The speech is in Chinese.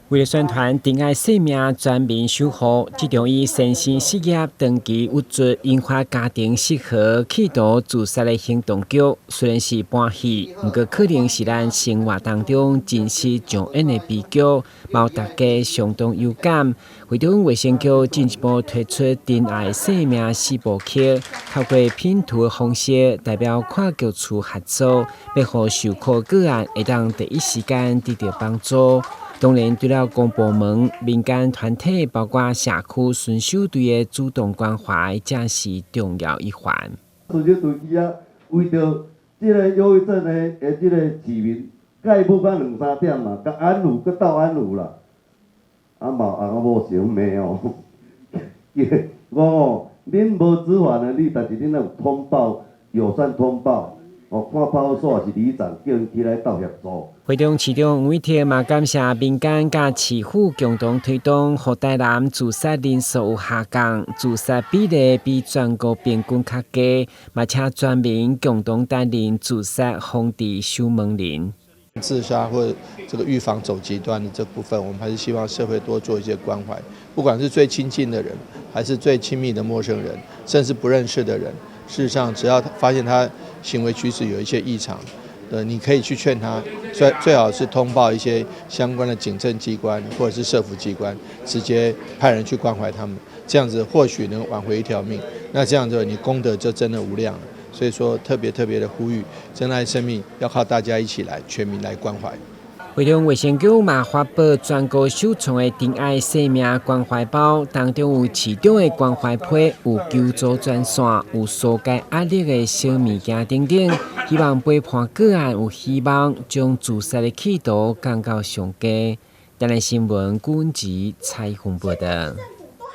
为了宣传珍爱生命全民守护，这种以身心事业长期物质引发家庭失和、企图自杀的行动剧，虽然是欢喜，不过可能是咱生活当中真实上演的悲剧，让大家相当有感。为着卫生局进一步推出珍爱生命4部曲，透过拼图的方式，代表跨局处合作，要让受苦个案会当第一时间得到帮助。当然，除了公部门、民间团体，包括社区巡守队的主动关怀，才是重要一环。巡守队伊啊，为着这个忧郁症的这个市民，甲伊不到2、3点嘛，甲安抚，佮斗安抚啦。啊嘛，翁仔某想骂哦，我哦，恁无执法的，你但是恁有通报，友善通报。看派出所是里长，叫因起来斗协助。会中市长吴伟霆嘛感谢民间甲市府共同推动，让台南自杀人数有下降，自杀比例比全国平均较低，嘛请全民共同担任自杀防治守门人。自杀或这个预防走极端的这部分，我们还是希望社会多做一些关怀，不管是最亲近的人，还是最亲密的陌生人，甚至不认识的人。事实上，只要发现他行为举止有一些异常，你可以去劝他，最好是通报一些相关的警政机关或者是社福机关，直接派人去关怀他们，这样子或许能挽回一条命。那这样子你功德就真的无量了。所以说，特别的呼吁，珍爱生命要靠大家一起来，全民来关怀。为了卫生局嘛发布全国首创的珍爱生命关怀包，当中有市长的关怀批，有求助专线，有疏解压力的小物件等等，希望陪伴个案有希望，将自杀的企图降到上低。台南新闻古文集采访报道。